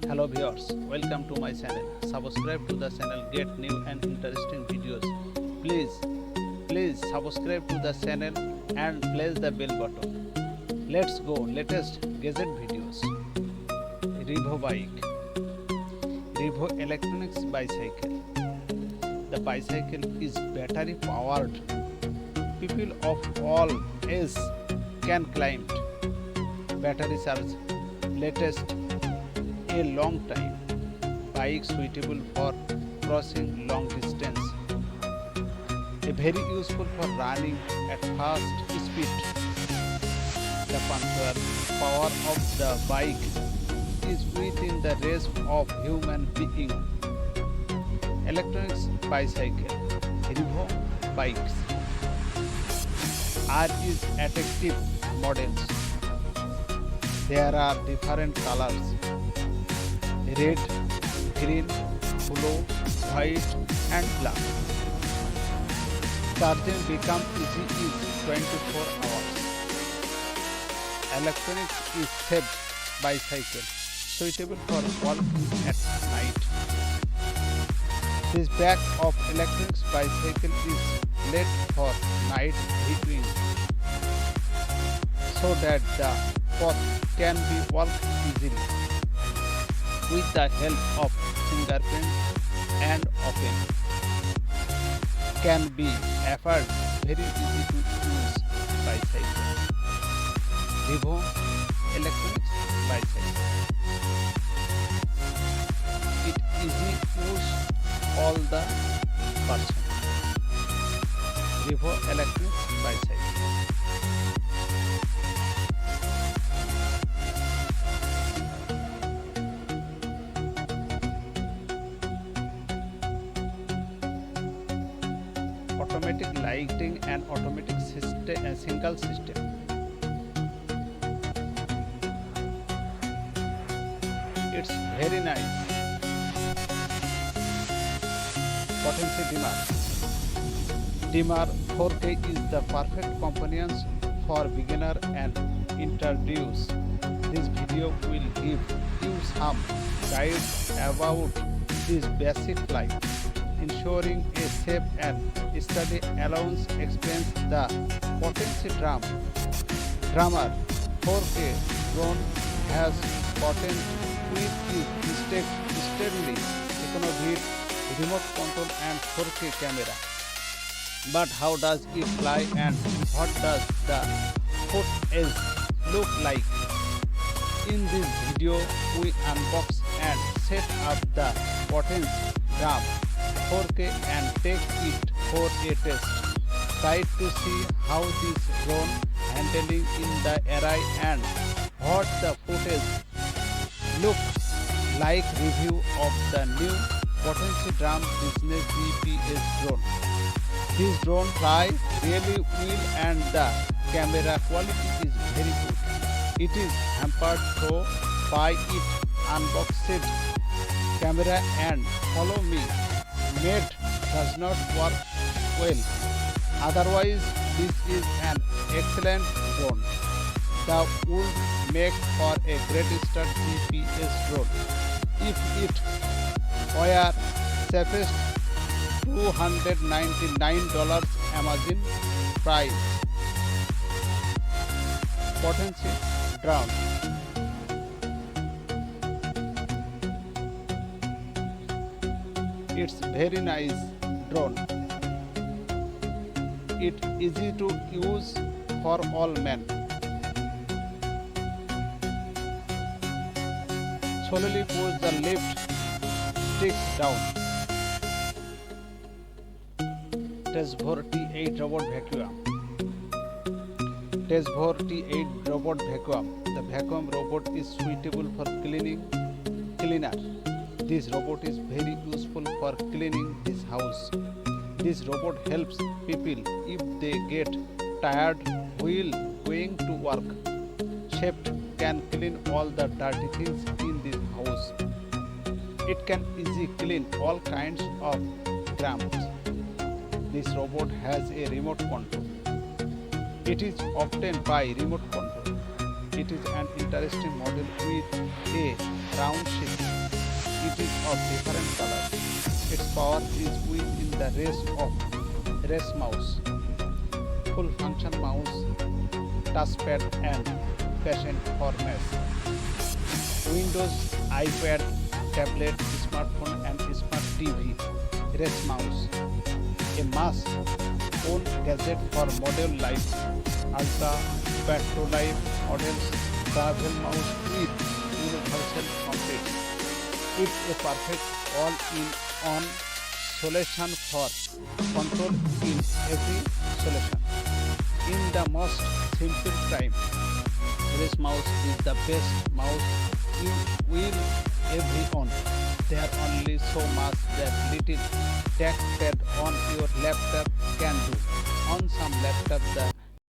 Hello viewers, welcome to my channel. Subscribe to the channel, get new and interesting videos. Please subscribe to the channel and press the bell button. Let's go latest gadget videos. Reevo bike. Reevo electronics bicycle. The bicycle is battery powered. People of all ages can climb it. Battery charge latest a long time. Bike suitable for crossing long distance. A very useful for running at fast speed. The power of the bike is within the range of human being. Electronics bicycle, Reevo bikes are is attractive models. There are different colors: red, green, blue, white and black. Charging becomes easy in 24 hours. Electronics is safe bicycle, suitable for walking at night. This back of electronics bicycle is made for night viewing, so that the path can be walked easily. With the help of fingerprint and open, can be afforded. Very easy to use bicycle. Reevo electronics bicycle. It easy use all the person. Reevo electronics bicycle. Automatic lighting and automatic single system. It's very nice. Potensic dimmer 4K is the perfect companion for beginner and introduce. This video will give you some guides about this basic light, ensuring a safe and steady allowance. Explains the Potensic drummer 4K Droan has potent with steadily economic remote control and 4K camera. But how does it fly and what does the footage look like? In this video we unbox and set up the Potensic drum 4K and take it for a test. Try to see how this drone handling in the air and what the footage looks like. Review of the new Potensic drum business GPS drone. This drone flies really well and the camera quality is very good. It is hampered so by its unboxed camera and follow me mate does not work well. Otherwise, this is an excellent drone. The would make for a great start GPS drone if it were cheapest $299 Amazon price. Potensic drone. It's very nice drone. It easy to use for all men. Slowly push the lift sticks down. Tesvor T8 robot vacuum. Tesvor T8 robot vacuum. The vacuum robot is suitable for cleaner. This robot is very useful for cleaning this house. This robot helps people if they get tired while going to work. Chef can clean all the dirty things in this house. It can easily clean all kinds of crumbs. This robot has a remote control. It is obtained by remote control. It is an interesting model with a round shape. of different colors. Its power is within the racemouse, full function mouse, touchpad and patient format. Windows, iPad, tablet, smartphone and smart TV. Racemouse, a must-own gadget for modern life. Ultra battery life models travel mouse with universal complete. It's a perfect all-in-one solution for control in every solution. In the most simple time, this mouse is the best mouse you will ever own. There are only so much that little trackpad on your laptop can do. On some laptops, the